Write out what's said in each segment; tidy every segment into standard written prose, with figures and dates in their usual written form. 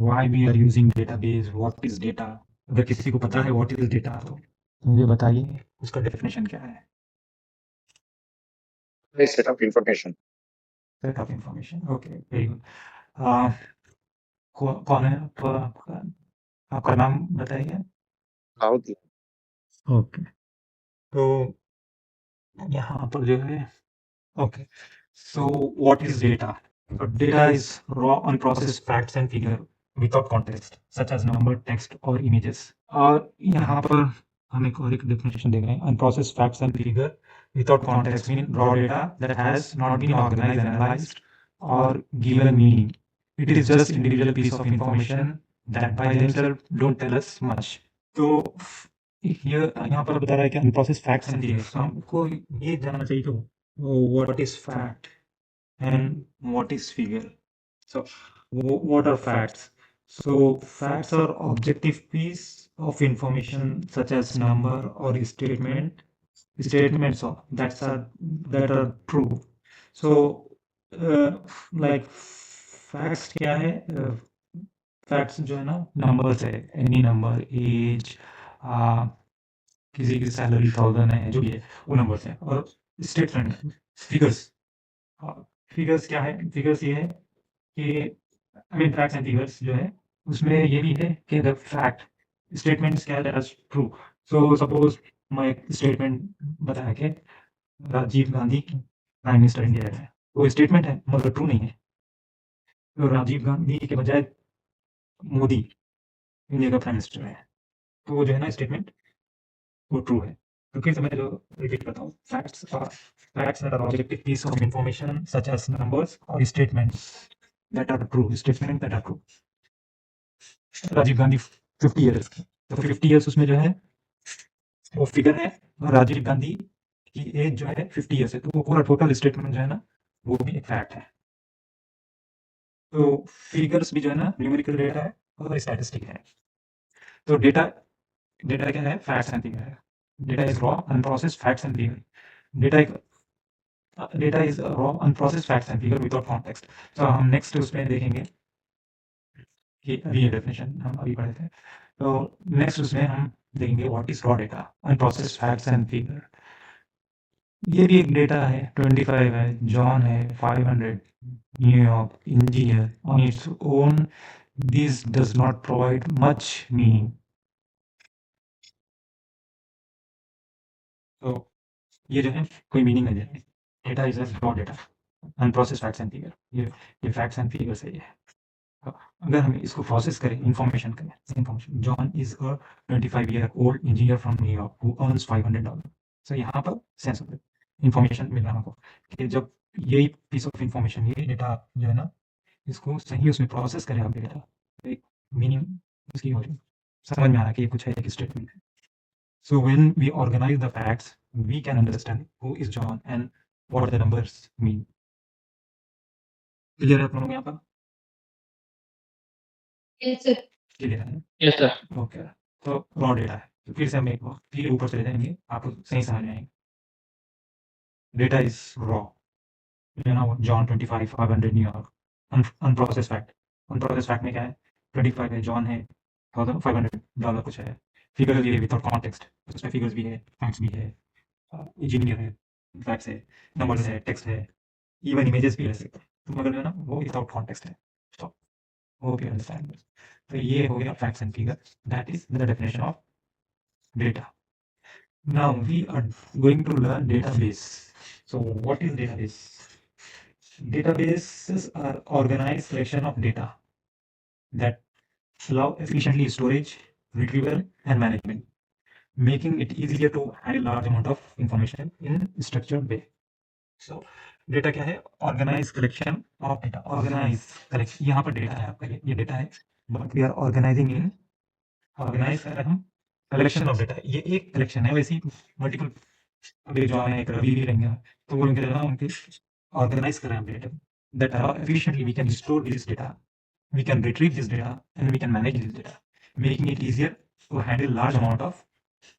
Why we are using database, what is data. अगर किसी को पता है व्हाट इज डेटा तो मुझे बताइए उसका डेफिनेशन क्या है। A set of information. Set of information, okay very good. कौन है आपका आपका नाम बताइए। Cloud. ओके, तो यहाँ पर जो है, okay, so what is data. Data is raw unprocessed facts and figure without context such as number, text और इमेजेस। और यहाँ पर हम एक और एक डेफिनेशन देख रहे हैं, unprocessed facts and figure without context mean raw data that has not been organised, analysed और given meaning. It is just individual piece of information that by themselves don't tell us much. तो ये यहाँ पर बता रहा है कि unprocessed facts and figures, हमको ये जानना चाहिए कि what is fact and what is figure. So what are facts? So facts are objective piece of information such as number or statements of that are true. So uh, like facts क्या है, facts जो है ना numbers है, any number, age, किसी की salary 1000 है, जो भी है वो नंबर्स है। और स्टेटमेंट फिगर्स, फिगर्स क्या है, फिगर्स ये है कि I mean facts and figures जो है उसमें ये भी है कि अगर फैक्ट स्टेटमेंट्स क्या है ट्रू। सो सपोज मैं एक स्टेटमेंट बताया कि Rajiv Gandhi prime minister India है, वो स्टेटमेंट है मगर ट्रू नहीं है। तो राजीव गांधी के बजाय मोदी इंडिया का प्राइम मिनिस्टर है, तो वो जो है ना स्टेटमेंट वो ट्रू है। तो फिर से मैं जो रिपीट करता हूँ, facts that are objective piece of information such as numbers or statements that are true, statement that are true। Rajiv Gandhi 50 years की, तो 50 ईयर्स उसमें जो है वो फिगर है, और राजीव गांधी की एज जो है 50 ईयर्स है, तो वो पूरा टोटल स्टेटमेंट जो है ना वो भी एक फैक्ट है। तो फिगर्स भी जो है ना न्यूमेरिकल डेटा है और स्टैटिस्टिक है। तो डेटा डेटा क्या है, फैक्ट्स एंड फिगर है। Data is raw unprocessed facts and figure. Data एक data is raw unprocessed facts and figure without context. तो हम नेक्स्ट उसमें देखेंगे कि अभी ये डेफिनेशन हम अभी पढ़े थे, तो नेक्स्ट उसमें हम देखेंगे what is raw data, unprocessed facts and figure. ये भी एक डेटा है, 25 है, जॉन है, 500 New York, engineer on its own, this does not provide much meaning. तो ये जो है कोई मीनिंग नहीं देते। Data is just raw data, unprocessed facts and figure. ये फैक्ट्स एंड फिगर्स है ये। अगर हम इसको प्रोसेस करें, इंफॉर्मेशन करें, information, John is a 25 year old engineer from New York who earns $500। सो यहाँ पर सेंस ऑफ इंफॉर्मेशन मिल रहा है हमको कि जब यही पीस ऑफ इंफॉर्मेशन, ये डेटा जो है ना, इसको सही उसमें प्रोसेस करें आप डेटा, एक मीनिंग उसकी हो रही, समझ में आ रहा है कि ये कुछ है, एक स्टेटमेंट है। So when we organise the facts we can understand who is John and what the numbers mean. Clear है आप लोगों को यहाँ पर? क्लियर है? Yes, sir. ओके, तो रॉ डेटा है। तो फिर से हम एक बार फिर ऊपर चले जाएंगे, आपको सही समझ में आएंगे। Data is raw, you know, John 25 500 New York, unprocessed fact. Unprocessed fact में क्या है, 25 है, जॉन है, $1500 कुछ है। फिगर ये विदाउट कॉन्टेक्स्ट, उसमें फिगर्स भी है, फैक्ट्स भी है, इंजीनियर है, फैक्ट्स है, नंबर्स है, टेक्स्ट है, इवन इमेजेस भी रह सकते हैं, तो मगर जो है ना वो विदाउट कॉन्टेक्स्ट है। तो होप यू अंडरस्टैंड। तो ये हो गया facts and figure, that is the definition of data. Now we are going to learn database. So what is database? Databases are organized collection of data that allow efficiently storage, retrieval and management, making it easier to handle large amount of information in structured way. So data क्या है, organise collection of data, organise collection, यहाँ पर data है आपका, ये data है, but we are organising in, organise कर रहे हैं हम कलेक्शन ऑफ डेटा। ये एक कलेक्शन है, वैसे ही मल्टीपल, अभी जो है एक रवि भी रहेंगे, तो वो उनके ना उनके ऑर्गेनाइज करें हम data, that efficiently we can store this data, we can retrieve this data and we can manage this data, making it easier to handle large amount of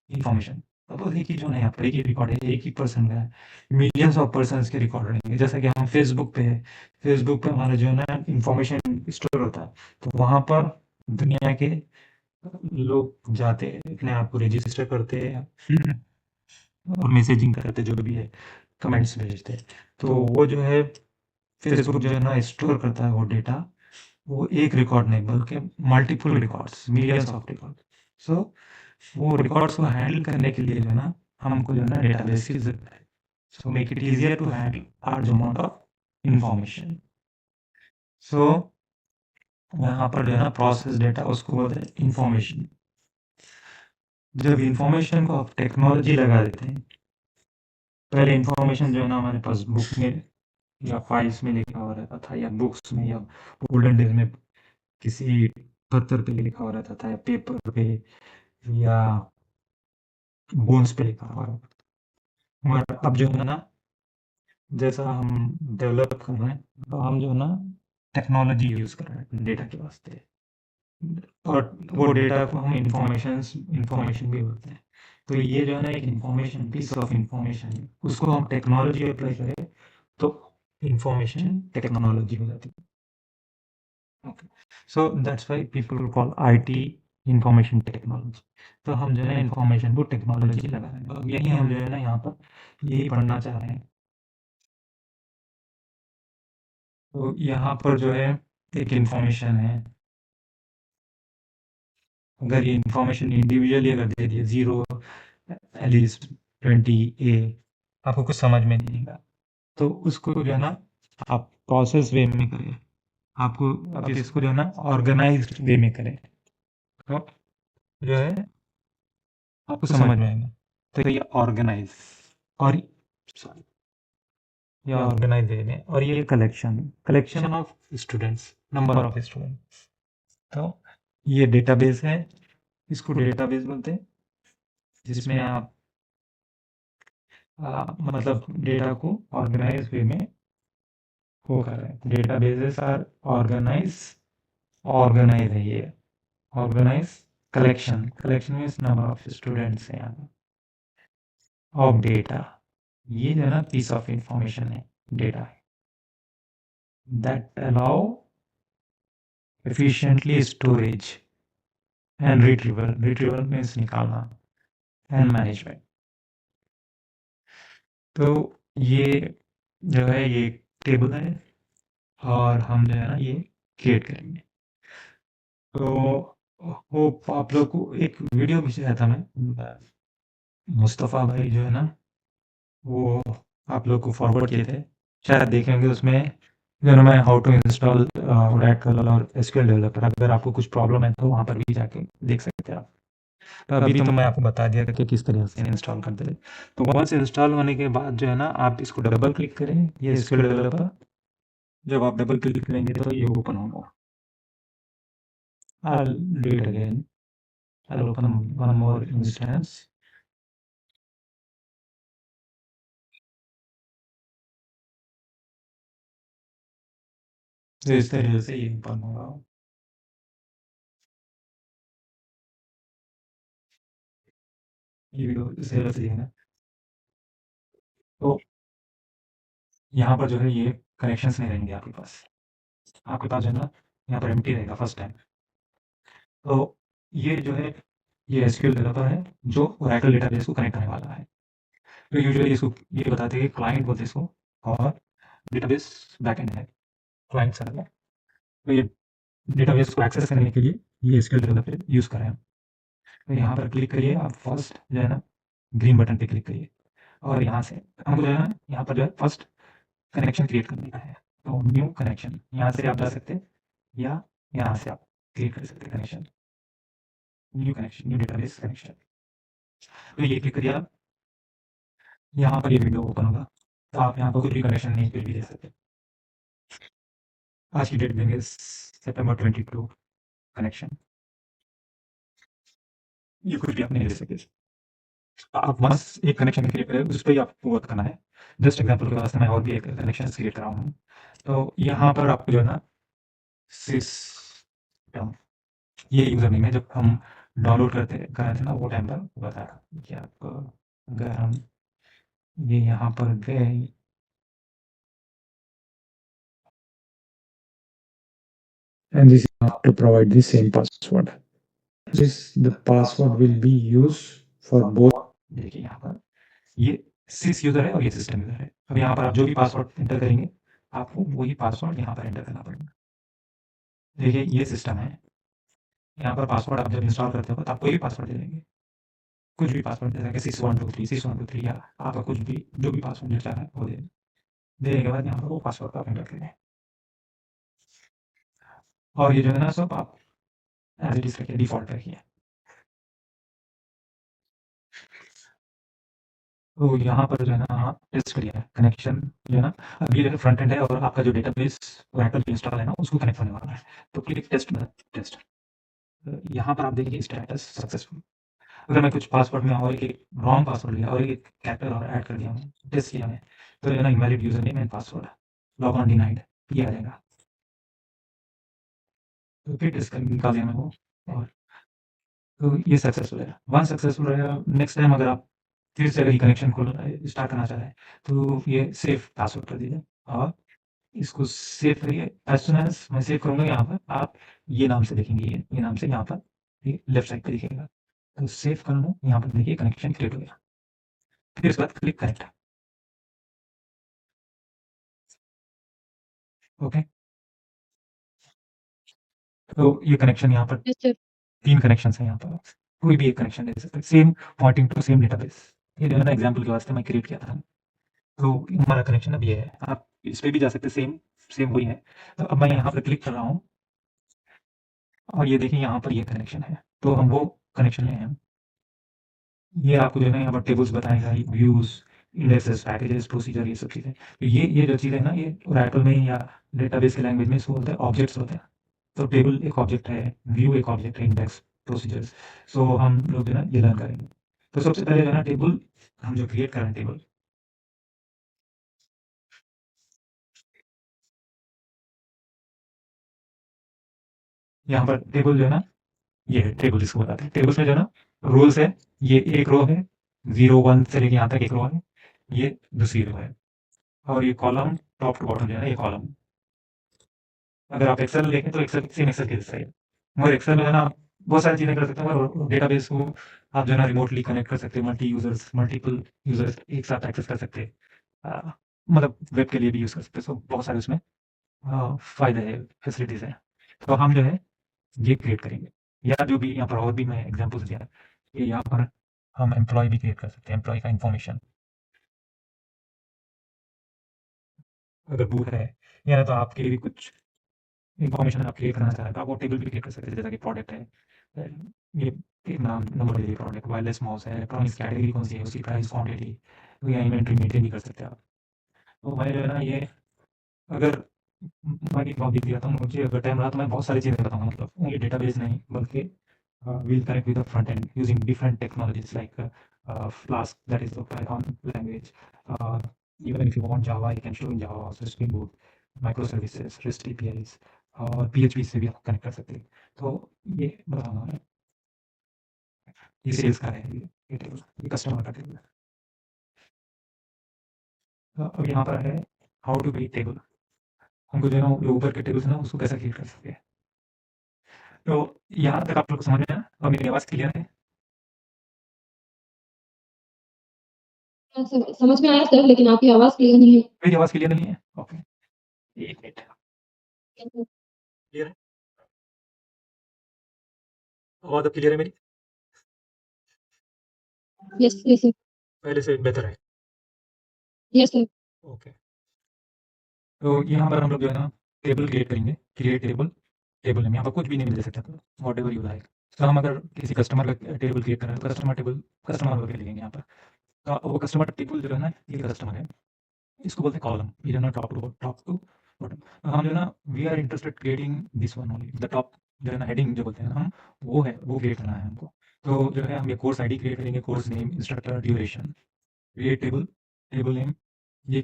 information suppose एक ही जो है यहाँ पर एक ही रिकॉर्ड है, एक ही पर्सन का है, मिलियंस ऑफ पर्सन के रिकॉर्ड रहेंगे। जैसा कि हम फेसबुक पे है, फेसबुक पे हमारा जो है ना इंफॉर्मेशन स्टोर होता है, तो वहाँ पर दुनिया के लोग जाते हैं, अपने आप को रजिस्टर करते हैं और मैसेजिंग करते जो भी है, कमेंट्स भेजते हैं। तो वो जो है फेसबुक जो है ना स्टोर करता है वो डेटा, वो एक रिकॉर्ड नहीं बल्कि multiple records, millions of record. So वो रिकॉर्ड्स को हैंडल करने के लिए जो है ना हमको जो है ना डेटाबेस की जरूरत है। So make it easier to handle large amount of information. So यहाँ पर जो है ना प्रोसेस डेटा उसको बोलते हैं इंफॉर्मेशन। जब इंफॉर्मेशन को आप टेक्नोलॉजी लगा देते हैं, पहले इंफॉर्मेशन जो है ना हमारे पास बुक में या फाइल्स में लिखा हुआ रहता था, या बुक्स में, या ओल्डन डेज में किसी पत्थर पे लिखा हुआ रहता था, या पेपर पे, या बोन्स पे लिखा हुआ रहता था। मगर अब जो है ना जैसा हम डेवलप कर रहे हैं, तो हम जो है ना टेक्नोलॉजी यूज कर रहे हैं डेटा के वास्ते, और वो डेटा को हम इंफॉर्मेशन भी बोलते हैं। तो ये जो है ना एक इंफॉर्मेशन, पीस ऑफ इंफॉर्मेशन है, उसको हम टेक्नोलॉजी अप्लाई करें तो इंफॉर्मेशन टेक्नोलॉजी हो जाती है। Okay, so that's why people call IT information technology. तो हम जो है इंफॉर्मेशन को टेक्नोलॉजी लगा रहे हैं। अब यही हम जो है ना यहाँ पर यही पढ़ना चाह रहे हैं। तो यहाँ पर जो है एक इंफॉर्मेशन है, अगर ये इंफॉर्मेशन इंडिविजुअली अगर दे दिए 0 एलिस 20 ए, आपको कुछ समझ में नहीं आएगा, तो उसको जो है ना आप प्रोसेस वे में करें, आपको आप इसको जो है ना ऑर्गेनाइज्ड वे में करें, तो जो है आपको समझ में आएगा। तो ये ऑर्गेनाइज और सॉरी ये ऑर्गेनाइज वे में, और ये collection of students, number of students. तो ये डेटाबेस है, इसको डेटाबेस बोलते हैं, जिसमें आप मतलब डेटा को ऑर्गेनाइज वे में वो कर रहे हैं। डेटाबेसेस आर ऑर्गेनाइज है ये, organise collection means number of students है यहाँ ऑफ डेटा। ये जो है ना पीस ऑफ इंफॉर्मेशन है, डेटा है, that allow efficiently storage and retrieval means निकालना, एंड मैनेजमेंट। तो ये जो है ये टेबल है, और हम जो है ना ये क्रिएट करेंगे। तो होप आप लोग को एक वीडियो भेजा था मैं, मुस्तफ़ा भाई जो है ना वो आप लोग को फॉरवर्ड किए थे, शायद देखेंगे उसमें जो है मैं हाउ टू इंस्टॉल Oracle और SQL डेवलपर। अगर आपको कुछ प्रॉब्लम है तो वहाँ पर भी जाके देख सकते हैं आप। तो अभी तो मैं आपको बता दिया कि किस तरह से इंस्टॉल करते हैं। तो वंस इंस्टॉल होने के बाद जो है ना आप इसको डबल क्लिक करें, ये SQL डेवलपर, जब आप डबल क्लिक करेंगे तो ये ओपन होगा। I'll do it again. I'll open one more instance. तो इस तरह से ये ओपन होगा। ये वीडियो इस तरह से है। तो यहाँ पर जो है ये कनेक्शंस नहीं रहेंगे आपके पास। आपके पास जो है ना यहाँ पर एम्प्टी रहेगा फर्स्ट टाइम। तो ये जो है ये SQL डेवलपर है जो Oracle डेटाबेस को कनेक्ट करने वाला है। तो यूजुअली इसको ये बताते हैं कि क्लाइंट बोलते हैं इसको, और डेटाबेस बैकएंड है, क्लाइंट सर्वर है। तो ये डेटाबेस को एक्सेस करने के लिए ये SQL डेवलपर यूज़ कर रहे हैं। तो यहाँ पर क्लिक करिए आप, फर्स्ट जो है ना ग्रीन बटन पे क्लिक करिए, और यहाँ से हमको जो है ना यहाँ पर जो है फर्स्ट कनेक्शन क्रिएट करने का है। तो न्यू कनेक्शन यहाँ से आप जा सकते हैं, या यहाँ से आप क्रिएट कर सकते हैं connection, new connection, new database connection. तो ये क्लिक करिए आप, यहाँ पर ये विंडो ओपन होगा। तो आप यहाँ पर कोई भी कनेक्शन नहीं फिर भी दे सकते। आज की डेट देंगे September 22 कनेक्शन, ये कुछ भी आप नहीं दे सकते। आप बस एक कनेक्शन क्रिएट करें, उस पर ही आपको वर्क करना है। जस्ट एग्जांपल के वास्ते मैं और भी एक कनेक्शन क्रिएट कर रहा हूँ। तो यहाँ पर आपको जो है ना सिस्टम, ये यूज़र नेम है, जब हम डाउनलोड करते कर रहे थे ना वो टाइम पर बताया कि आप अगर हम ये यहाँ पर गए, and this is not to provide the same password. This the password will be used for both. देखिए यहाँ पर ये सिस यूजर है और ये सिस्टम यूजर है। अब यहाँ पर आप जो भी पासवर्ड एंटर करेंगे आपको वही पासवर्ड यहाँ पर एंटर करना पड़ेगा। देखिए ये सिस्टम है, यहाँ पर पासवर्ड आप जब इंस्टॉल करते हो तो आप कोई भी पासवर्ड दे देंगे, कुछ भी पासवर्ड दे देंगे, sys123 या आपका कुछ भी जो भी पासवर्ड मिलता है वो देने के बाद यहाँ पर वो पासवर्ड आप एंटर करेंगे और ये जो है ना सब आप एज इट इज रखिए, डिफॉल्ट रखिए। तो यहाँ पर जो है ना टेस्ट करिए कनेक्शन जो है ना, अब ये जो है फ्रंट एंड है और आपका जो डेटाबेस ओरेकल पे इंस्टॉल है ना उसको कनेक्ट होने वाला है। तो क्लिक टेस्ट में टेस्ट, यहाँ पर आप देखिए स्टेटस सक्सेसफुल। अगर मैं कुछ पासवर्ड में और एक रॉन्ग पासवर्ड लिया और एक कैरेक्टर और ऐड कर दिया हूँ, टेस्ट किया मैं, तो जो है ना invalid user name and password, log on denied, ये आ जाएगा। तो फिर टेस्ट कर निकाल दिया मैं वो, और तो ये सक्सेसफुल है। वन सक्सेसफुल रहेगा। नेक्स्ट टाइम अगर आप फिर से अगर ये कनेक्शन को स्टार्ट करना चाह रहे हैं तो ये सेव पासवर्ड कर दीजिए और इसको सेव करिए। एज सुन एज मैं सेव करूँगा यहाँ पर आप ये नाम से देखेंगे, ये नाम से यहाँ पर ये लेफ्ट साइड पे दिखेगा। तो सेव कर लो, यहाँ पर देखिए कनेक्शन क्रिएट हो गया। फिर उसके बाद क्लिक कनेक्ट। ओके, तो ये कनेक्शन यहाँ पर Yes, sir. 3 कनेक्शंस हैं यहाँ पर, कोई भी एक कनेक्शन ले सकते हैं, same pointing to same database. ये जो है ना एग्जाम्पल के वास्ते मैं क्रिएट किया था। तो हमारा कनेक्शन अब ये है, आप इस पे भी जा सकते हैं, सेम सेम वही है। तो अब मैं यहाँ पर क्लिक कर रहा हूँ और ये देखिए यहाँ पर ये कनेक्शन है, तो हम वो कनेक्शन ले हैं। ये आपको जो है ना यहाँ पर टेबल्स बताएगा, व्यूज, इंडेक्सेस, पैकेजेस, प्रोसीजर, ये सब चीज़ें। तो ये जो चीज़ है ना, ये ओरेकल में या डेटाबेस के लैंग्वेज में इसको बोलते हैं ऑब्जेक्ट्स होते हैं। तो टेबल एक ऑब्जेक्ट है, व्यू एक ऑब्जेक्ट है, इंडेक्स, प्रोसीजर्स। सो हम लोग जो है ना ये लर्न करेंगे। तो सबसे पहले जो है ना टेबल हम जो क्रिएट कर रहे हैं टेबल, यहाँ पर टेबल जो है ना, ये है टेबल, इसको बताते हैं। टेबल्स में जो है ना रोल्स है, ये एक रो है, 0 1 से लेके यहाँ तक एक रो है, ये दूसरी रो है, और ये कॉलम टॉप टू बॉटम जो है ना ये कॉलम। अगर आप एक्सेल देखें तो एक्सेल सेम एक्सेल के जैसा ही है, मगर एक्सेल में है ना आप बहुत सारी चीज़ें कर सकते हैं, मगर डेटाबेस को आप जो है ना रिमोटली कनेक्ट कर सकते हैं, मल्टीपल यूजर्स एक साथ एक्सेस कर सकते हैं, मतलब वेब के लिए भी यूज़ कर सकते हैं। सो बहुत सारे उसमें फ़ायदे हैं, फैसिलिटीज़ हैं। तो हम जो है ये क्रिएट करेंगे, या जो भी यहाँ पर और भी मैं एग्जांपल्स दिया है, ये यहाँ पर हम एम्प्लॉय भी क्रिएट कर सकते हैं, एम्प्लॉय का इन्फॉर्मेशन अगर बुक है या तो आपके भी कुछ इन्फॉर्मेशन आप क्रिएट करना चाह रहे हैं तो आप वो टेबल भी क्रिएट कर सकते हैं। जैसा कि प्रोडक्ट है, ये एक नाम नंबर दे दिए, प्रोडक्ट वायरलेस माउस है, इलेक्ट्रॉनिक्स कैटेगरी कौन सी है, उसकी प्राइस, क्वांटिटी, तो या इन्वेंट्री मेंटेन भी कर सकते हैं आप। तो मैं जो है ना ये अगर मैं एक टॉपिक दिया था, मुझे अगर टाइम रहा तो मैं बहुत सारी चीज़ें बताऊँगा, मतलब ओनली डेटाबेस नहीं बल्कि we'll connect with the front end using different technologies like Flask, that is the Python language. Even if you want Java, you can show in Java also, Spring Boot, microservices, REST APIs और PHP से भी आप connect कर सकते हैं। तो ये बताऊँगा मैं, ये सेल्स का है, ये टेबल, ये कस्टमर का टेबल है। तो अब यहाँ पर है हाउ टू क्रिएट टेबल, हमको जो है ना जो ऊपर के टेबल्स है ना उसको कैसे क्रिएट कर सकते हैं। तो यहाँ तक आप लोग समझ में आया और मेरी आवाज़ क्लियर है? हाँ, समझ में आया सर, लेकिन आपकी आवाज़ क्लियर नहीं है। मेरी आवाज़ क्लियर नहीं है? ओके, 1 मिनट, क्लियर है? आवाज़ अब क्लियर है मेरी? Yes, yes sir. पहले से बेहतर है? Yes sir. ओके। तो यहाँ पर हम लोग जो है ना टेबल क्रिएट करेंगे, क्रिएट टेबल, टेबल नेम यहाँ पर कुछ भी नेम दे सकते हैं, व्हाटएवर यू लाइक। तो हम अगर किसी कस्टमर का टेबल क्रिएट कर रहे हैं तो कस्टमर टेबल कस्टमर करके लिखेंगे यहाँ पर। तो वो कस्टमर टेबल जो है ना ये कस्टमर है, इसको बोलते हैं कॉलम, ये जो है ना टॉप टू बॉटम। तो हम जो है ना we are interested creating this one only, the top जो है ना हेडिंग जो बोलते हैं हम, वो है वो क्रिएट करना है हमको। तो जो है हम ये कोर्स आईडी क्रिएट करेंगे, course name, instructor, duration, create table, table name, ये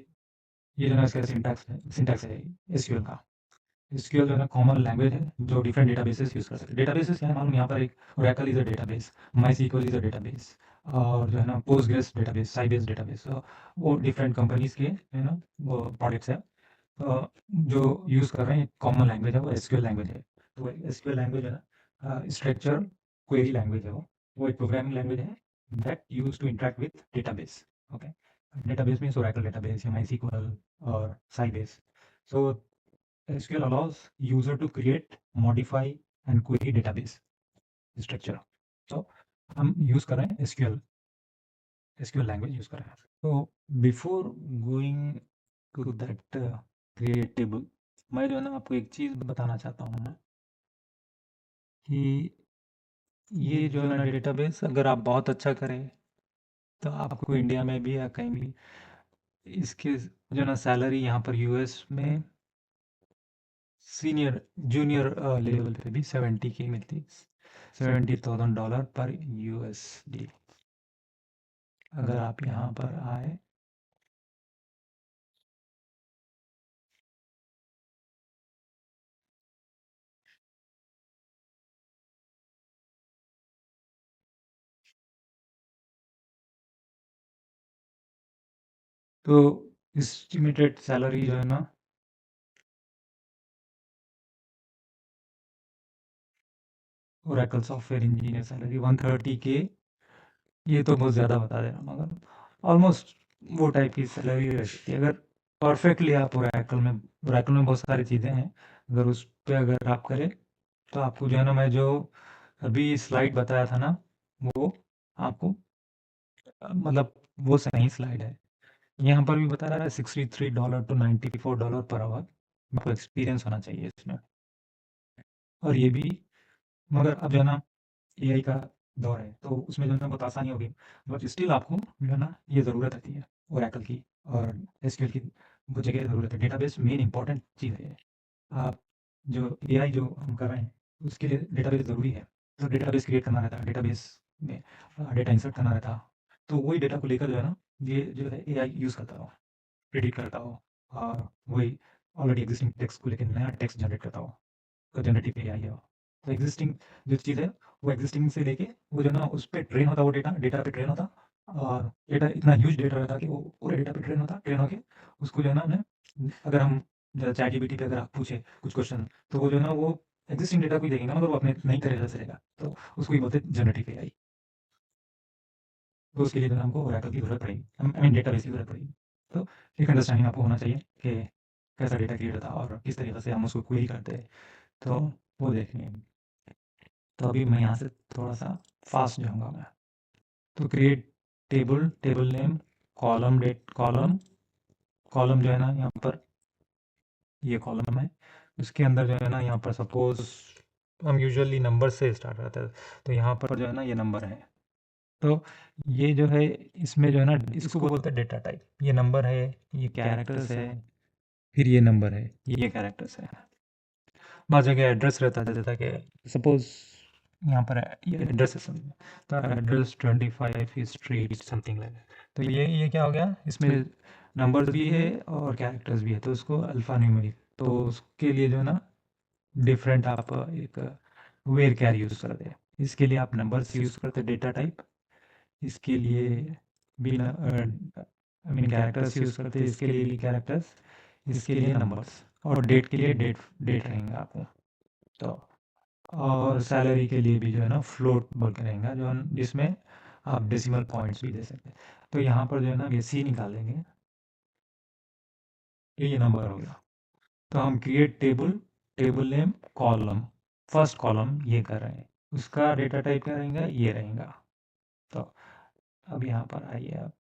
जो है ना इसका सिंटैक्स है एसक्यूएल का। एसक्यूएल जो है ना कॉमन लैंग्वेज है जो डिफरेंट डेटाबेसेस यूज़ कर सकते हैं। डेटाबेसेस क्या है मालूम, यहाँ पर एक Oracle is a database, MySQL is a database, और जो है ना पोस्टग्रेस डेटाबेस, साइबेस डेटाबेस, वो डिफरेंट कंपनीज के है ना वो प्रोडक्ट्स है। जो यूज़ कर रहे हैं कॉमन लैंग्वेज है, वो एसक्यूएल लैंग्वेज है। तो एसक्यूएल लैंग्वेज है ना स्ट्रक्चर क्वेरी लैंग्वेज है वो एक प्रोग्रामिंग लैंग्वेज है that use to interact with database. Okay, database means Oracle database या माईसीक्वल और Sybase. So SQL allows user to create, modify and query database structure. तो हम यूज़ कर रहे हैं एसक्यूएल लैंग्वेज यूज़ कर रहे हैं। तो before going to that create table, मैं जो है ना आपको एक चीज़ बताना चाहता हूँ मैं कि ये जो है ना डेटाबेस अगर आप बहुत अच्छा करें तो आपको इंडिया में भी या कहीं भी इसके जो है ना सैलरी यहाँ पर यूएस में सीनियर जूनियर लेवल पे भी 70K मिलती, $70,000 पर यूएसडी। अगर आप यहाँ पर आए तो एस्टिमेटेड सैलरी जो है ना Oracle software engineer salary 130K, ये तो बहुत ज़्यादा बता दे रहा हूँ मगर ऑलमोस्ट वो टाइप की सैलरी रह सकती है अगर परफेक्टली आप ओरेकल में बहुत सारी चीज़ें हैं, अगर उस पर अगर आप करें तो आपको जो है ना मैं जो अभी स्लाइड बताया था ना वो आपको मतलब वो सही स्लाइड है। यहाँ पर भी बता रहा है $63 to $94 पर आवर, आपको एक्सपीरियंस होना चाहिए इसमें। और ये भी मगर अब जो है ना एआई का दौर है तो उसमें जो है ना बहुत आसानी होगी, बट स्टिल आपको जो है ना ये ज़रूरत रहती है ओरेकल की और एसक्यूएल की, वो जगह ज़रूरत है। डेटाबेस मेन इंपॉर्टेंट चीज़ है। आप जो एआई जो हम कर रहे हैं उसके लिए डेटाबेस ज़रूरी है। तो डेटाबेस क्रिएट करना रहता है, डेटाबेस में डेटा इंसर्ट करना रहता है। तो वही डेटा को लेकर जो है ना ये जो है एआई यूज़ करता हो, प्रिडिक्ट करता हो और वही ऑलरेडी एग्जिस्टिंग टेक्स्ट को लेकर नया टेक्स्ट जनरेट करता हो। तो जनरेटिव एआई है वो। तो एग्जिस्टिंग जो चीज़ है वो एग्जिस्टिंग से लेके वो जो है ना उस पे ट्रेन होता है, वो डेटा पे ट्रेन होता और डेटा इतना ह्यूज डेटा रहता कि वो पूरे डेटा पे ट्रेन होके उसको जो है ना हमने अगर हम चैट जीपीटी पे अगर आप पूछे कुछ क्वेश्चन तो वो जो है ना वो एग्जिस्टिंग डेटा को ही देखेगा मगर वो अपने नई तरीके से देगा। तो उसको ही बोलते हैं जनरेटिव एआई। तो उसके लिए जो है हमको ओरेकल की ज़रूरत पड़ेगी, आई मीन डेटाबेस की ज़रूरत पड़ेगी। तो एक अंडरस्टैंडिंग आपको होना चाहिए कि कैसा डेटा क्रिएट होता है और किस तरीके से हम उसको क्वेरी करते हैं। तो वो देखेंगे। तो अभी मैं यहाँ से थोड़ा-सा फास्ट जाऊँगा मैं। तो create table, table name, column date column, column जो है ना यहाँ पर ये कॉलम है। उसके अंदर जो है ना यहाँ पर सपोज़ हम यूजुअली नंबर से स्टार्ट करते हैं। तो यहाँ पर जो है ना ये नंबर है। तो ये जो है इसमें जो है ना इसको बोलते हैं डेटा टाइप। ये नंबर है, ये कैरेक्टर्स है, फिर ये नंबर है, ये कैरेक्टर्स है। बहुत जगह एड्रेस रहता है जैसा कि सपोज़ यहाँ पर ये एड्रेस है समझिए, तो address 25 street something like that. तो ये क्या हो गया, इसमें नंबर्स भी है और कैरेक्टर्स भी है तो उसको अल्फ़ा न्यूमेरिक, तो उसके लिए जो है ना डिफरेंट आप एक वेर कैर यूज़ करते हैं। इसके लिए आप नंबर्स यूज़ करते हैं डेटा टाइप, इसके लिए भी आई मीन कैरेक्टर्स यूज़ करते हैं, इसके लिए भी कैरेक्टर्स, इसके लिए नंबर्स और डेट के लिए डेट डेट रहेंगे आपको। तो और सैलरी के लिए भी जो है ना फ्लोट बोल के रहेगा जो जिसमें आप डेसिमल पॉइंट्स भी दे सकते हैं। तो यहाँ पर जो है ना ये सी निकाल देंगे, ये नंबर हो गया। तो हम create table, table name column, first column ये कर रहे हैं, उसका डेटा टाइप क्या रहेगा, ये रहेगा। तो अब यहाँ पर आइए आप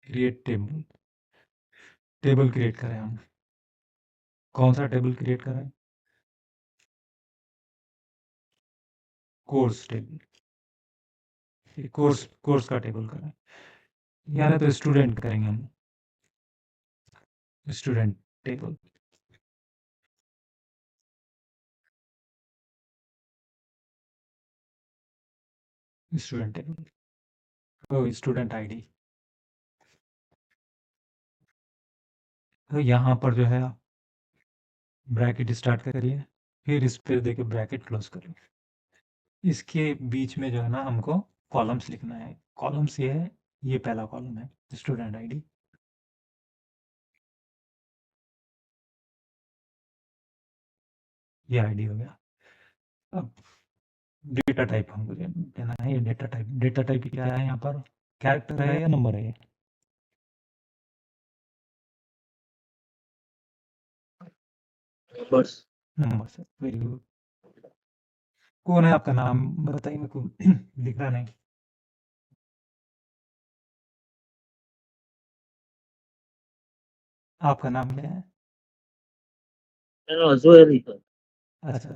क्रिएट टेबल, टेबल क्रिएट करें हम, कौन सा टेबल क्रिएट करें, कोर्स टेबल, कोर्स कोर्स का टेबल करें, यानी तो स्टूडेंट करेंगे हम, स्टूडेंट टेबल, स्टूडेंट टेबल, तो स्टूडेंट आईडी तो यहाँ पर जो है आप ब्रैकेट स्टार्ट करिए, फिर स्पेस देके ब्रैकेट क्लोज करिए। इसके बीच में जो है ना हमको कॉलम्स लिखना है। कॉलम्स ये है, ये पहला कॉलम है स्टूडेंट आईडी, ये आईडी हो गया। अब डेटा टाइप हमको देना है, ये डेटा टाइप क्या है यहाँ पर, कैरेक्टर है या नंबर है? ये बस नंबर है, वेरी गुड। कौन है आपका नाम बताइए मेरे को दिख रहा नहीं। आपका नाम क्या है? जोएल ही था। अच्छा,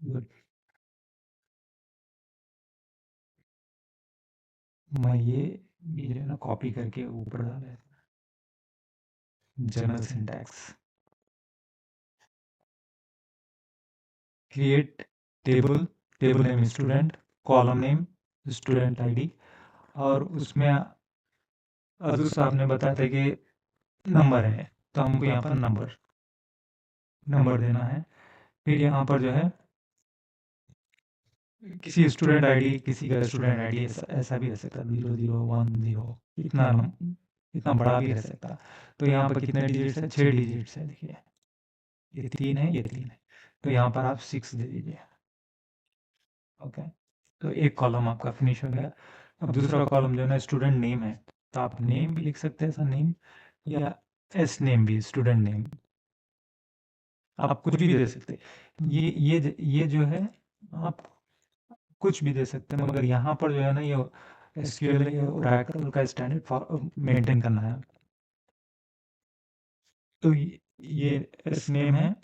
गुड। मैं ये जो है ना कॉपी करके ऊपर डाल देता हूँ। General syntax, create table, table name student, column name student ID, और उसमें अजू साहब ने बताया था कि नंबर है, तो हमको यहाँ पर नंबर देना है। फिर यहाँ पर जो है किसी स्टूडेंट आईडी, किसी का स्टूडेंट आईडी ऐसा भी रह सकता है, 0010, इतना बड़ा भी रह सकता। तो यहाँ पर कितने डिजिट्स है? 6 डिजिट्स है। देखिए ये 3 है, ये 3 है, तो यहाँ पर आप 6 दे दीजिए। ओके, तो एक कॉलम आपका फिनिश हो गया। अब दूसरा कॉलम जो है ना स्टूडेंट नेम है, तो आप नेम भी लिख सकते हैं, ऐसा नेम, या एस नेम भी, स्टूडेंट नेम, आप कुछ भी दे सकते हैं। ये जो है आप कुछ भी दे सकते हैं, मगर यहाँ पर जो है ना ये एसक्यूएल या ओरेकल का स्टैंडर्ड मेंटेन करना है। तो ये एस नेम है,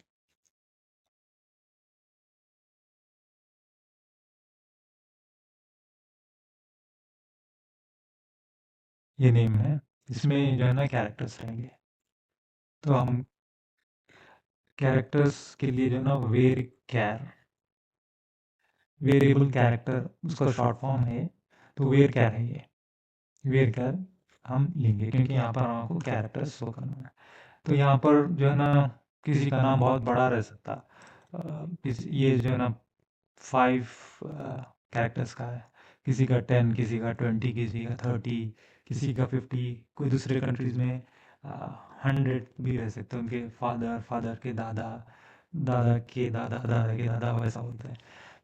ये नेम है, इसमें जो है ना कैरेक्टर्स रहेंगे। तो हम कैरेक्टर्स के लिए जो है ना वेरिएबल कैरेक्टर उसका शॉर्ट फॉर्म है, तो वेर कैर है ये, वेर कैर हम लेंगे क्योंकि यहाँ पर हमको कैरेक्टर्स शो करना है। तो यहाँ पर जो है ना किसी का नाम बहुत बड़ा रह सकता, ये जो है ना 5 कैरेक्टर्स का है, किसी का 10, किसी का 20, किसी का 30, किसी का 50, कोई दूसरे कंट्रीज में 100 भी रह सकते हैं। उनके फादर के दादा, दादा के दादा, दादा के दादा, वैसा होता है।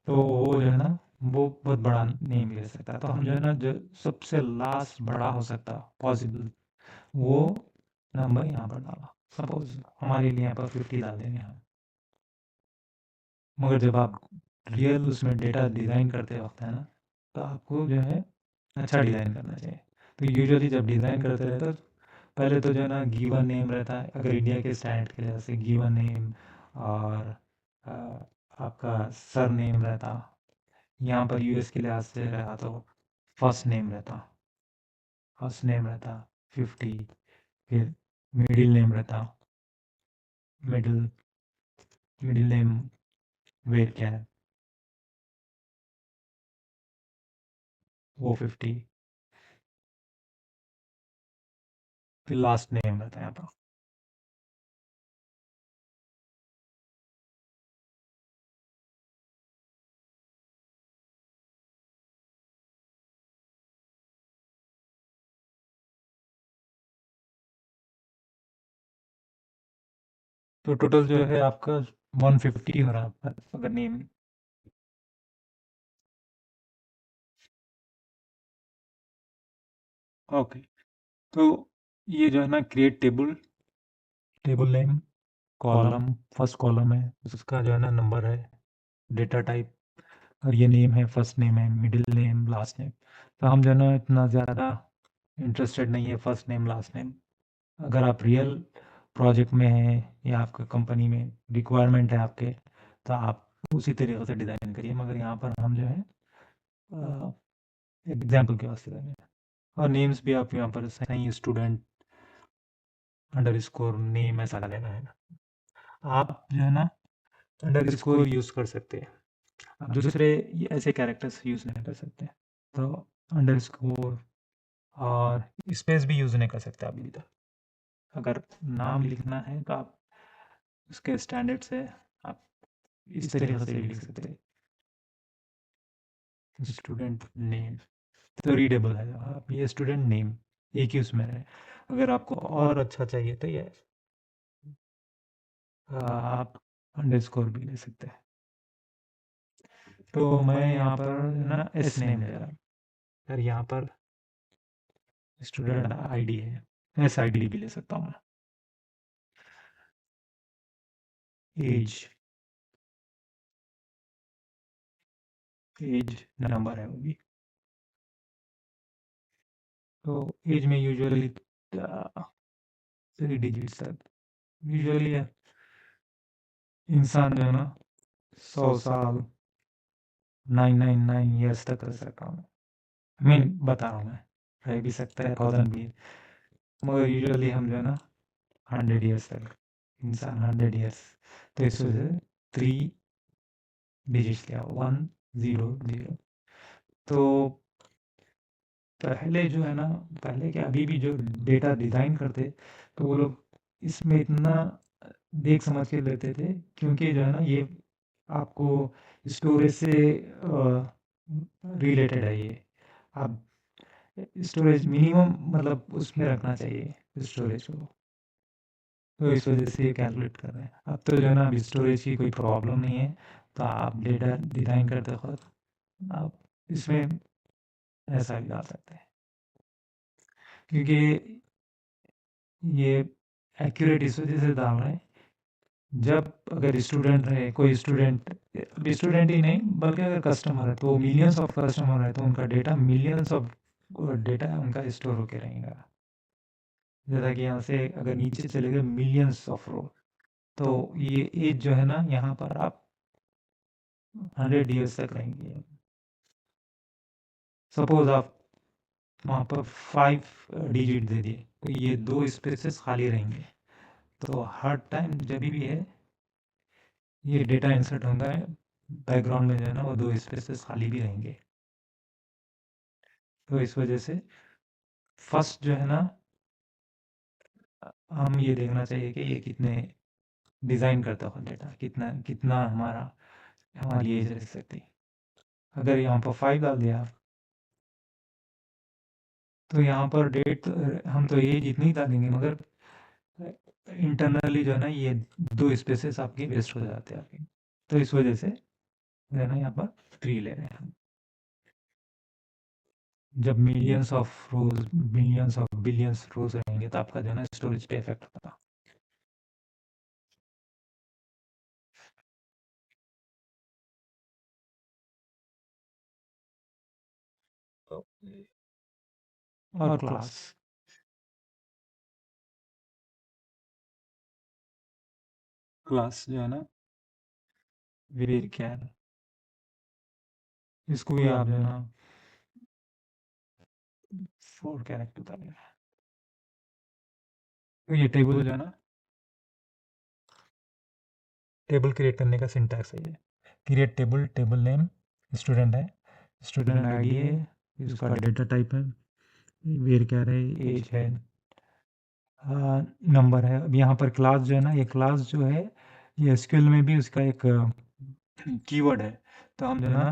तो वो जो है ना वो बहुत बड़ा नेम भी रह सकता है। तो हम जो है ना जो सबसे लास्ट बड़ा हो सकता पॉसिबल वो नंबर यहाँ पर डाला। सपोज हमारे लिए यहाँ पर 50 डाल देंगे हम। मगर जब आप रियल उसमें डेटा डिज़ाइन करते वक्त है ना, तो आपको जो है अच्छा डिज़ाइन करना चाहिए। तो यूजुअली जब डिज़ाइन करते रहते तो पहले तो जो है ना गिवन नेम रहता है, अगर इंडिया के स्टैंडर्ड के लिहाज से गिवन नेम, और अ, आपका सर नेम रहता। यहाँ पर यूएस के लिहाज से रहा तो फर्स्ट नेम रहता, 50, फिर मिडिल नेम रहता, मिडिल मिडिल नेम वेर क्या है वो 50, फिर लास्ट नेम रहता है यहाँ पर। तो टोटल जो है आपका 150 हो रहा है अगर नेम। ओके, तो ये जो है ना create table, table name, column, first column है उसका जो है ना नंबर है, डेटा टाइप, और ये नेम है, फर्स्ट नेम है, मिडिल नेम, लास्ट नेम। तो हम जो है ना इतना ज़्यादा इंटरेस्टेड नहीं है फर्स्ट नेम लास्ट नेम। अगर आप रियल प्रोजेक्ट में हैं या आपका कंपनी में रिक्वायरमेंट है आपके, तो आप उसी तरीके से डिज़ाइन करिए। मगर यहाँ पर हम जो है एग्जाम्पल के वास्ते देंगे। और नेम्स भी आप यहाँ पर सही स्टूडेंट अंडरस्कोर नेम ऐसा लेना है। आप जो है ना अंडरस्कोर यूज़ कर सकते हैं, आप दूसरे ऐसे कैरेक्टर्स यूज़ नहीं कर सकते। तो अंडरस्कोर और स्पेस भी यूज़ नहीं कर सकते आप इधर। अगर नाम लिखना है तो आप उसके स्टैंडर्ड से आप इस तरीके से लिख सकते हैं, स्टूडेंट नेम, तो रीडेबल है। आप ये स्टूडेंट नेम एक ही उसमें है। अगर आपको और अच्छा चाहिए तो ये आप अंडरस्कोर भी ले सकते हैं। तो मैं यहाँ पर ना एस नेम ले रहा हूँ, और यहाँ पर स्टूडेंट आईडी है, एस आईडी भी ले सकता हूँ मैं। एज नंबर है वो भी। तो एज में यूजुअली 3 डिजिट्स तक यूजुअली इंसान जो है ना 100 साल 999 ईयर्स तक रह सकता हूँ। आई मीन बता रहा हूँ मैं, रह भी सकता है 1000 भी, मगर यूजुअली हम जो है ना 100 ईयर्स तक, इंसान 100 ईयर्स, तो इस वजह से 3 डिजिट्स लिया 100। तो पहले जो है ना, पहले क्या अभी भी जो डेटा डिज़ाइन करते, तो वो लोग इसमें इतना देख समझ के लेते थे, क्योंकि जो है ना ये आपको स्टोरेज से रिलेटेड है ये। आप स्टोरेज मिनिमम मतलब उसमें रखना चाहिए स्टोरेज को, तो इस वजह से ये कैलकुलेट कर रहे हैं। अब तो जो है ना, अभी स्टोरेज की कोई प्रॉब्लम नहीं है, तो आप डेटा डिज़ाइन करते वक्त आप इसमें ऐसा भी डाल सकते हैं, क्योंकि ये एक्यूरेट इस वजह से डाल रहे हैं, जब अगर स्टूडेंट है, कोई स्टूडेंट ही नहीं बल्कि अगर कस्टमर है, तो मिलियंस ऑफ कस्टमर है, तो उनका डेटा मिलियंस ऑफ डेटा उनका स्टोर होके रहेगा। जैसा कि यहाँ से अगर नीचे चले गए मिलियंस ऑफ रो, तो ये एज जो है ना, यहाँ पर आप 100 ईयर्स तक रहेंगे। सपोज आप वहाँ पर 5 डिजिट दे दिए, तो ये 2 स्पेसेस खाली रहेंगे, तो हर टाइम जब भी है ये डेटा इंसर्ट होता है, बैकग्राउंड में जो है ना वो 2 स्पेसेस खाली भी रहेंगे। तो इस वजह से फर्स्ट जो है ना, हम ये देखना चाहिए कि ये कितने डिज़ाइन करता हो डेटा, कितना कितना हमारी एज रह सकती है। अगर यहाँ पर 5 डाल दिया, तो यहाँ पर डेट हम तो एज इतनी डालेंगे, मगर इंटरनली जो है ना ये 2 स्पेसेस आपके वेस्ट हो जाते हैं आपके। तो इस वजह से जो है ना यहाँ पर 3 ले रहे हैं हम। जब millions of rows, millions of billions rows रहेंगे, तो आपका जो है ना स्टोरेज पे इफेक्ट होगा। और क्लास जो है ना वेर क्या है, इसको भी आप जो है ना 4 कैरेक्टर डालेंगे। तो ये टेबल जो है ना, टेबल क्रिएट करने का सिंटैक्स है ये। Create table, table name student है, स्टूडेंट आईडी है, इसका डेटा टाइप है, वेर क्या है, एज है, नंबर है। अब यहाँ पर क्लास जो है ना, ये क्लास जो है ये एसक्यूएल में भी उसका एक कीवर्ड है, तो हम जो है ना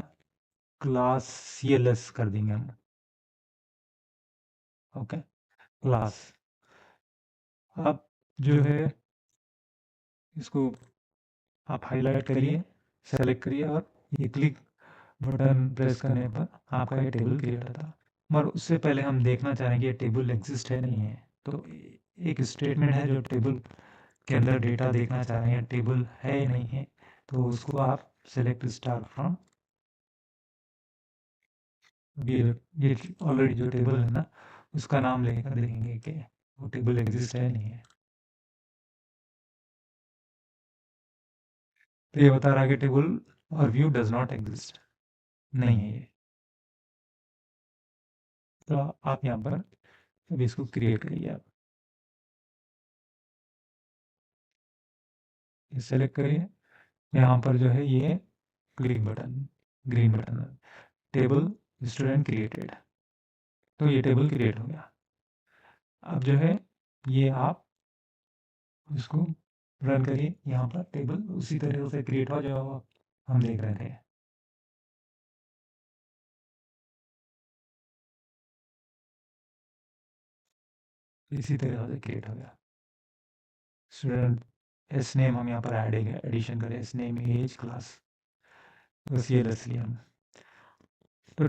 क्लास सीएलएस कर देंगे हम। Okay, class. अब जो है इसको आप हाईलाइट करिए, सेलेक्ट करिए, और ये क्लिक बटन प्रेस करने पर आपका ये टेबल क्रिएट होता है। मगर उससे पहले हम देखना चाह रहे हैं कि ये टेबल एग्जिस्ट है नहीं है, तो एक स्टेटमेंट है जो टेबल के अंदर डेटा देखना चाह रहे हैं, टेबल है या नहीं है, तो उसको आप सेलेक्ट स्टार्ट फ्रॉम। ये ऑलरेडी जो टेबल है ना, उसका नाम लेकर देखेंगे कि वो टेबल एग्जिस्ट है नहीं है। तो ये बता रहा है कि टेबल और व्यू डज नॉट एग्जिस्ट, नहीं है ये। तो आप यहाँ पर अभी इसको क्रिएट करिए, आप सेलेक्ट करिए, यहाँ पर जो है ये click button, green button, table student created, तो ये टेबल क्रिएट हो गया। अब जो है ये आप इसको रन करिए, यहाँ पर टेबल उसी तरह से क्रिएट हुआ जो हम देख रहे थे। इसी तरह से क्रिएट हो गया। स्टूडेंट एस नेम हम यहाँ पर एडिशन करें, एस नेम एज क्लास, तो CLS लिया हम, तो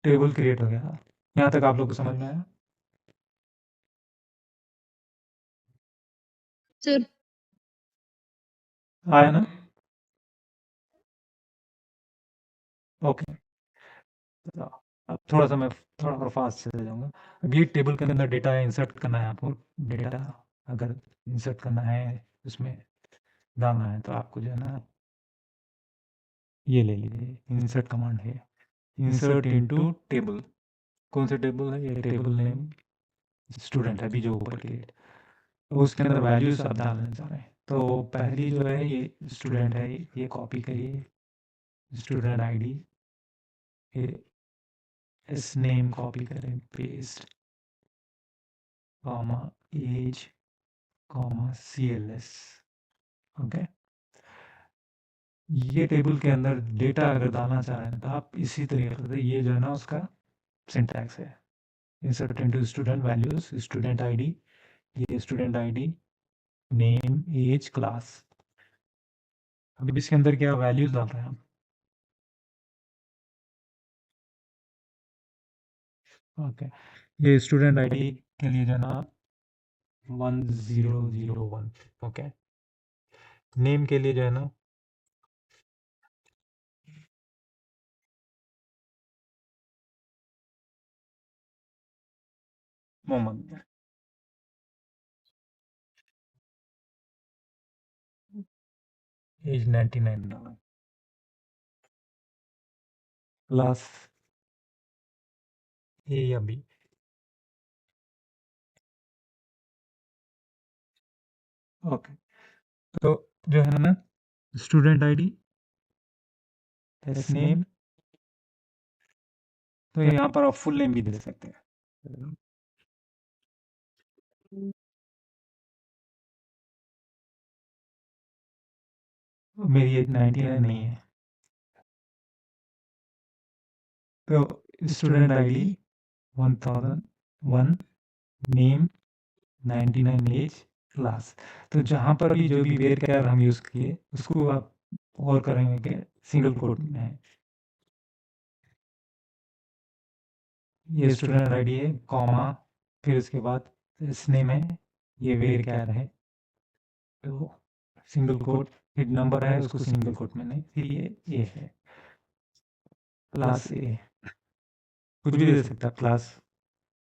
टेबल क्रिएट हो गया। यहाँ तक आप लोग को समझ में आया? सर आया ना? ओके, तो अब थोड़ा-सा मैं थोड़ा और फास्ट चले जाऊँगा। अब ये टेबल के अंदर डेटा इंसर्ट करना है आपको, डेटा अगर इंसर्ट करना है, उसमें डालना है, तो आपको जो है ना, ये ले लीजिए, इंसर्ट कमांड है, इंसर्ट इनटू टेबल। कौन सा टेबल है? ये टेबल नेम स्टूडेंट है, अभी जो ऊपर के, तो उसके अंदर वैल्यूज़ आप डालना चाह रहे हैं। तो पहली जो है ये स्टूडेंट है, ये कॉपी करिए, स्टूडेंट आईडी, ये एस नेम कॉपी करें, paste, comma age, comma CLS, okay. ये टेबल के अंदर डेटा अगर डालना चाह रहे हैं तो आप इसी तरीके से, ये जो है ना उसका सिंटैक्स है, insert into student values, student ID, ये student ID, name as class. अब इसके अंदर क्या वैल्यूज डाल रहे हैं आप? ओके, ये स्टूडेंट आईडी के लिए जो है ना 1001, ओके। नेम के लिए जो है ना मोहम्मद, एज 99 डाला, क्लास ए या बी, ओके। तो जो है ना स्टूडेंट आईडी, एस नेम, तो यहाँ पर आप फुल नेम भी दे सकते हैं। मेरी एज 99 नहीं है, तो student ID 1001, name 99, age class. तो जहाँ पर भी जो भी वेर कैर हम यूज़ किए उसको आप और करेंगे कि सिंगल कोट में है। ये स्टूडेंट आईडी है, कॉमा, फिर उसके बाद इस नेम है, ये वेर कैर है, तो सिंगल कोट, फिर नंबर है उसको सिंगल कोट में नहीं, फिर ये है क्लास ए, कुछ भी दे सकता है क्लास,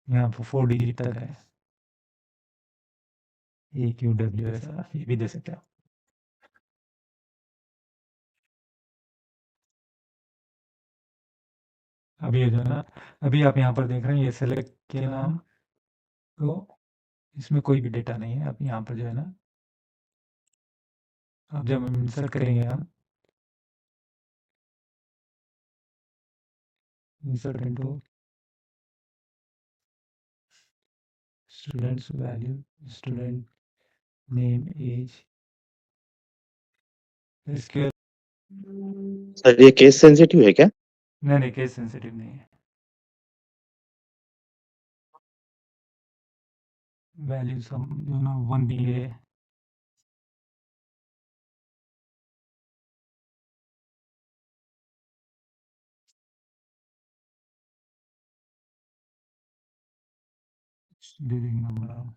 यहाँ पर 4 डिजिट तक है, AQW ऐसा ये भी दे सकते हैं। अभी ये जो है ना, अभी आप यहाँ पर देख रहे हैं ये सेलेक्ट किया नाम, तो इसमें कोई भी डेटा नहीं है। अब यहाँ पर जो है ना, अब जब हम इंसर्ट करेंगे, हम insert into students value, student name age, इसके सर ये केस सेंसिटिव है क्या? नहीं केस सेंसिटिव नहीं है, वैल्यूज हम जो ना 1 दिए, दे देंगे नंबर हम।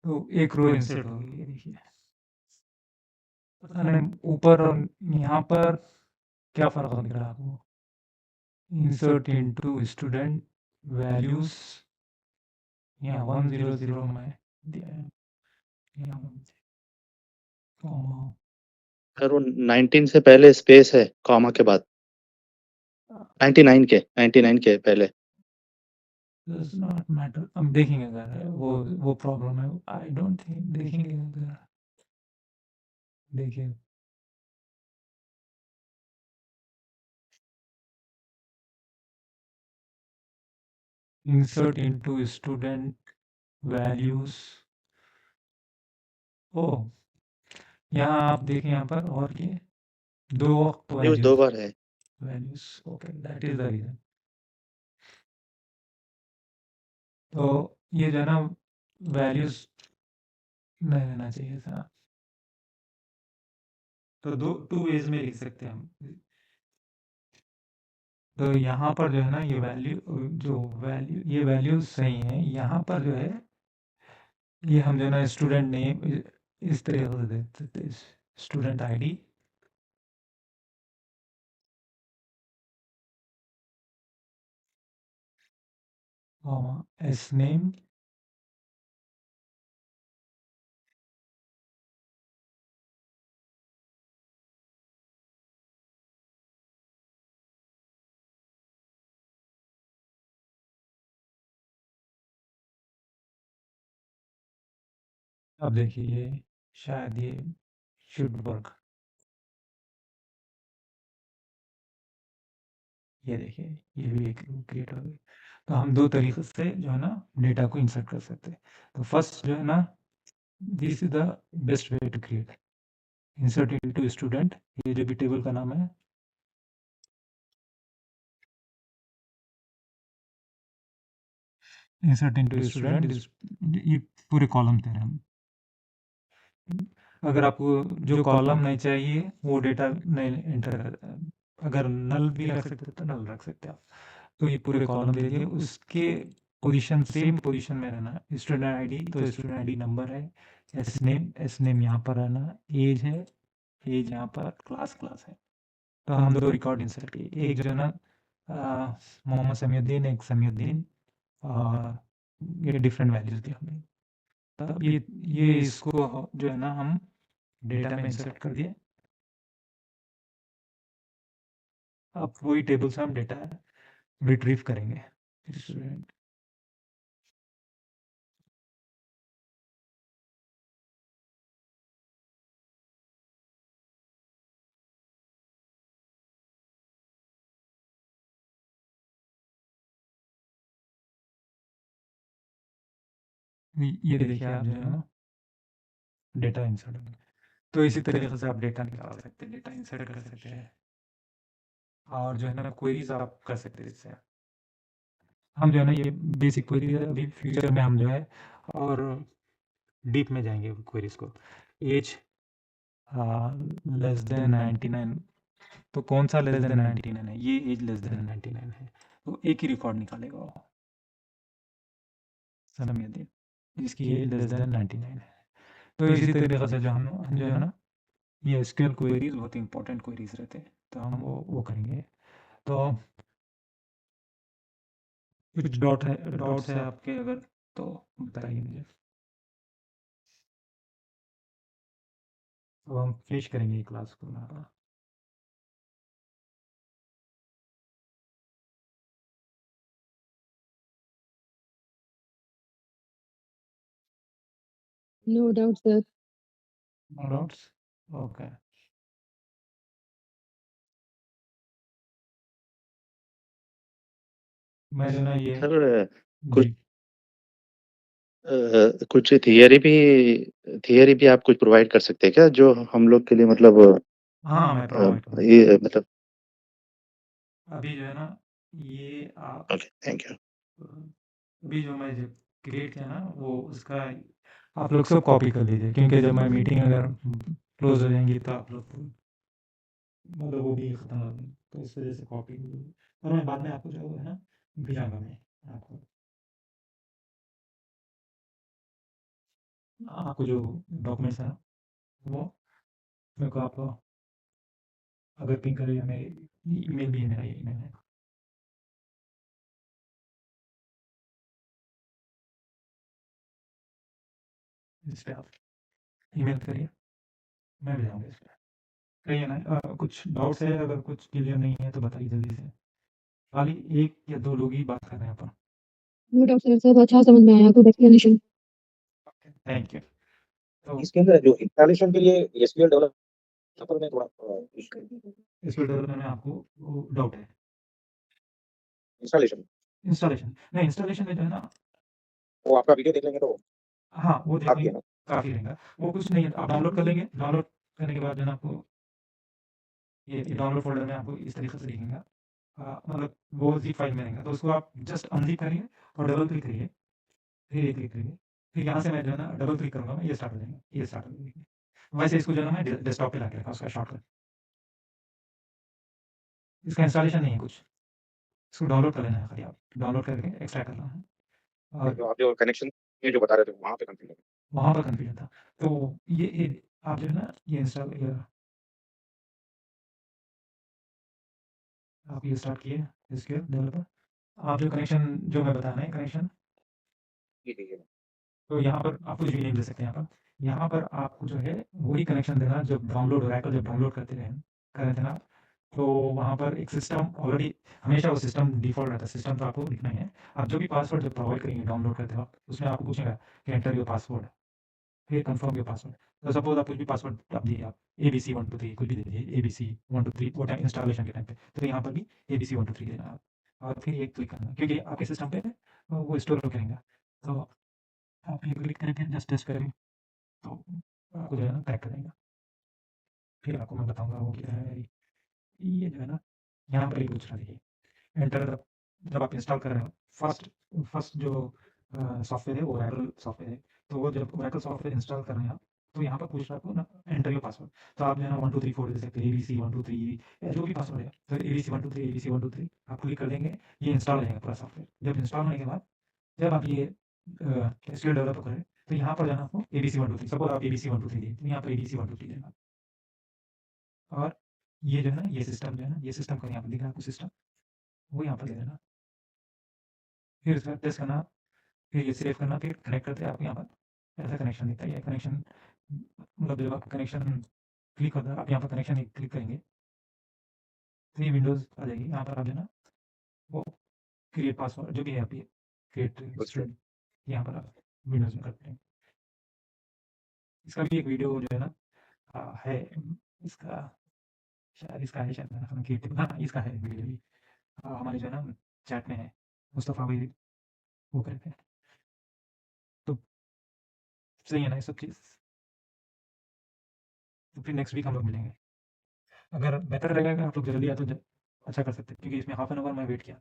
तो एक रो इंसर्ट हो गई, ये देखिए। पता नहीं ऊपर और यहाँ पर क्या फर्क दिख रहा है आपको? इंसर्ट इनटू स्टूडेंट वैल्यूज, यहाँ 100 में दिया है, यहाँ कॉमा, सर वो 19 से पहले स्पेस है कॉमा के बाद, 99 के पहले। does not matter, हम देखेंगे अगर वो प्रॉब्लम है, आई डोंट थिंक देखेंगे अगर देखिए इंसर्ट इनटू स्टूडेंट वैल्यूज। ओह, यहाँ आप देखें यहाँ पर और ये दो न्यूज 2 बार है। Values. Okay, that is the reason. तो ये जो है ना वैल्यूज नहीं रहना चाहिए था। तो टू वेज में लिख सकते हैं हम। तो यहाँ पर जो है ना ये वैल्यू सही है। यहाँ पर जो है ये हम जो है ना स्टूडेंट नेम इस तरीके से दे सकते हैं। स्टूडेंट आईडी एस नेम अब देखिए ये शायद ये शुड वर्क। ये देखिए ये भी एक क्रिएट हो गई। तो हम दो तरीके से जो है ना डेटा को इंसर्ट कर सकते हैं। तो फर्स्ट जो है ना this is the best way to create insert into student. ये जो भी टेबल का नाम है इंसर्ट इनटू स्टूडेंट। ये पूरे कॉलम दे रहे हैं हम। अगर आपको जो कॉलम नहीं चाहिए वो डेटा नहीं एंटर, अगर नल भी रख सकते तो नल रख सकते हैं आप। तो ये पूरे कॉलम दे दिए, उसके पोजीशन सेम पोजीशन में रहना। स्टूडेंट आईडी तो स्टूडेंट आईडी नंबर है। एस नेम यहाँ पर रहना। एज है, एज यहाँ पर क्लास है। तो हम दो रिकॉर्ड इंसर्ट किए, एक जो है ना मोहम्मद समीउद्दीन, एक समीउद्दीन, और ये डिफरेंट वैल्यूज दिया हमने। तब ये इसको जो है ना हम डेटा में इंसर्ट कर दिए। अब वही टेबल से हम डेटा रिट्रीव करेंगे। स्टूडेंट ये देखिए आप जो है ना डेटा इंसर्ट। तो इसी तरीके से आप डेटा निकाल सकते हैं, डेटा इंसर्ट कर सकते हैं, और जो है ना क्वेरीज आप कर सकते हैं इससे। हम जो है ना ये बेसिक क्वेरी अभी फ्यूचर में हम जो है और डीप में जाएंगे क्वेरीज को। एज लेस देन 99, तो कौन सा लेस देन 99 है? ये एज लेस देन 99 है, तो एक ही रिकॉर्ड निकालेगा वो समय दिन जिसकी एज लेस देन 99 है। तो इसी तरीके से हम जो है ना ये एसक्यूएल क्वेरीज बहुत इंपॉर्टेंट क्वेरीज रहते हैं, तो हम वो करेंगे। तो कुछ डाउट्स है आपके अगर, तो बताइए मुझे। तो हम फिनिश करेंगे ये क्लास को यहाँ पर। No doubt sir. No doubts, okay. मैं जो ना ये सर कुछ जी कुछ थियरी भी आप कुछ प्रोवाइड कर सकते हैं क्या, जो हम लोग के लिए मतलब हाँ मैं प्रोवाइड करूँगा। ये मतलब अभी जो है ना ये आप ओके, थैंक यू। अभी जो मैं क्रिएट किया ना वो उसका आप लोग सब कॉपी कर लीजिए, क्योंकि जब मैं मीटिंग अगर क्लोज हो जाएंगी तो आप लोग मतलब वो भी खत्म हो जाएगी, तो इस वजह से कॉपी। और मैं बाद में आपको जो है ना भेजाऊंगा मैं आपको आपको जो डॉक्यूमेंट्स है ना वो मेरे को आप अगर पिंग करें, मेरे ईमेल भी है, मेरा ईमेल है, इस पर आप ईमेल करिए, मैं भेजाऊंगा इस पर। कहिए ना कुछ डाउट्स है, अगर कुछ क्लियर नहीं है तो बताइए जल्दी से। खाली एक या दो लोग ही बात कर रहे हैं अपन। नो डाउट सर, सब अच्छा समझ में आया, गुड एक्सप्लेनेशन। Thank you. तो इसके अंदर जो इंस्टॉलेशन के लिए एसक्यूएल डेवलपर में थोड़ा एसक्यूएल डेवलपमेंट में आपको वो डाउट है। इंस्टॉलेशन इंस्टॉलेशन में जो है ना वो आपका वीडियो देख लेंगे तो हाँ, वो देख काफ़ी है लेंगे, ना? काफ़ी रहेगा। वो कुछ नहीं है, आप डाउनलोड कर लेंगे, डाउनलोड करने के बाद जो है ना आपको ये डाउनलोड फ़ोल्डर में आपको इस तरीके से दिखेगा। मतलब वो ज़िप फ़ाइल में रहेगा, तो उसको आप जस्ट अनज़िप करिए और डबल क्लिक करिए, फिर ये क्लिक करिए। फिर यहाँ से मैं जो है ना डबल क्लिक करूँगा मैं, ये स्टार्ट हो जाएगा, ये स्टार्ट हो जाएगा। वैसे इसको जो है ना मैं डेस्कटॉप पे लाके रखा उसका शॉर्टकट। इसका इंस्टॉलेशन नहीं है कुछ, इसको डाउनलोड कर लेना है खाली आप, डाउनलोड करके एक्सट्रैक्ट करना है और जो आप जो कनेक्शन ये जो बता रहे थे वहाँ पे कंफ्यूजन वहाँ पर कन्फ्यूजन था। तो ये आप जो है ना ये इंस्टॉल आप ये स्टार्ट किए एसक्यूएल डेवलपर। आप जो कनेक्शन जो मैं बता रहा है कनेक्शन, जी, जी, जी। तो यहाँ पर आप कुछ भी नेम दे सकते हैं यहाँ पर। यहाँ पर आपको जो है वही कनेक्शन देना जब डाउनलोड ओरेकल जब डाउनलोड कर रहे थे ना, तो वहाँ पर एक सिस्टम ऑलरेडी हमेशा वो सिस्टम डिफ़ॉल्ट रहता है, सिस्टम तो आपको लिखना ही है। आप जो भी पासवर्ड जब प्रोवाइड करेंगे डाउनलोड करते वक़्त, उसमें आपको पूछेगा कि एंटर योर पासवर्ड, फिर कन्फर्म योर पासवर्ड। तो सपोज़ आप कुछ भी पासवर्ड आप दिए आप एबीसी 1 2 3 कुछ भी दे दीजिए, एबीसी 1 2 3 वो टाइम इंस्टॉलेशन के टाइम पे, तो यहाँ पर भी एबीसी 1 2 3 देना आप और फिर ये क्लिक करना क्योंकि आपके सिस्टम पे वो स्टोर होके रहेगा। तो आप ये क्लिक करके जस्ट टेस्ट करेंगे तो आपको जो है ना कनेक्ट हो जाएगा। फिर आपको मैं बताऊँगा वो क्या है। ये जो है ना यहाँ पर ही पूछ रहा देखिए, एंटर द जब आप इंस्टॉल कर रहे हो फर्स्ट फर्स्ट जो सॉफ्टवेयर है वो ओरेकल सॉफ्टवेयर है। तो वो जब ओरेकल सॉफ्टवेयर इंस्टॉल कर रहे हैं आप, तो यहाँ पर पूछ रहा है आपको ना एंटर योर पासवर्ड। तो आप जो है ना 1 2 3 4 दे सकते हैं, एबीसी 1 2 3 या जो भी पासवर्ड है। तो एबीसी 1 2 3 एबीसी 1 2 3 आप क्लिक कर देंगे, ये इंस्टॉल हो जाएगा पूरा सॉफ्टवेयर। जब इंस्टॉल होने के बाद जब आप ये एसक्यूएल डेवलपर करें, तो यहाँ पर जाना आपको एबीसी 1 2 3 सपोज़ आप एबीसी 1 2 3 दिए, तो यहाँ पर एबीसी 1 2 3 देना और ये जो है ना ये सिस्टम जो है ना, ये सिस्टम का यहाँ पर दिख रहा है आपको सिस्टम, वो यहाँ पर दे देना। फिर उसका टेस्ट करना, फिर ये सेव करना, फिर कनेक्ट करते हैं आपको यहाँ पर ऐसा कनेक्शन दिखता है। ये कनेक्शन मतलब जब आपका कनेक्शन क्लिक होता है, आप यहाँ पर कनेक्शन एक क्लिक करेंगे, तो ये विंडोज़ आ जाएगी। यहाँ पर आप जो है ना वो क्रिएट पासवर्ड जो भी है आपकी क्रिएट अच्छा। स्टूडेंट यहाँ पर आप विंडोज़ में करते हैं। इसका भी एक वीडियो जो है ना है इसका शायद इसका है शायद मैंने क्रिएटिव हाँ, इसका है वीडियो भी हमारे जो है ना चैट में है, मुस्तफ़ा भाई वो करते हैं। तो सही है ना ये सब चीज़? तो फिर नेक्स्ट वीक हम लोग मिलेंगे। अगर बेहतर रहेगा अगर आप लोग जल्दी आए तो अच्छा कर सकते हैं क्योंकि इसमें हाफ एन आवर मैं वेट किया।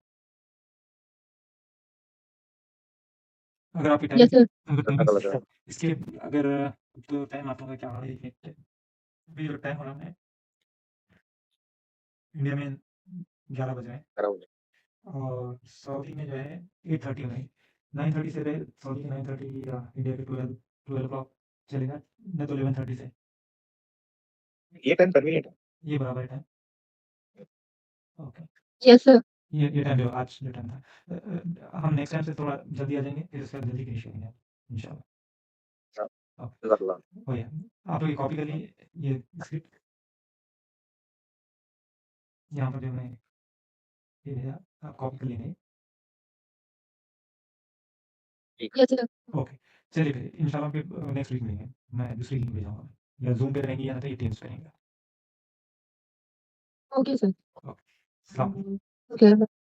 अगर आपकी यस टाइमिंग सर। अगर पता टाइमिंग लगा। इसके अगर तो टाइम आप लोगों का क्या हो रहा है अभी जो टाइम हो रहा है इंडिया में 11 बज रहे हैं खराब हो गया। और सऊदी में जो है 8:30 हो रही है। 9:30 से रहे सऊदी के 9:30 या इंडिया के 12 o'clock चलेगा, नहीं तो 11:30 से ये टाइम कन्वीनिएंट है। ये बराबर टाइम। ओके। Yes sir. ये टाइम जो आज जो टाइम था हम नेक्स्ट टाइम से थोड़ा जल्दी आ जाएंगे फिर उसके बाद जल्दी फिनिश करेंगे इंशाल्लाह। ओके जज़ाकल्लाह। हो गया। आप लोग ये कॉपी कर लिए ये स्क्रिप्ट यहाँ पर जो मैं ये भेजा आप कॉपी कर लेंगे। ठीक। Yes sir. ओके चलिए फिर इंशाल्लाह फिर नेक्स्ट वीक मिलेंगे। मैं दूसरी लिंक भेजाऊँगा या ज़ूम पे रहेंगी या तो ये टीम्स पे रहेंगे। Okay sir. ओके सलाम। ओके।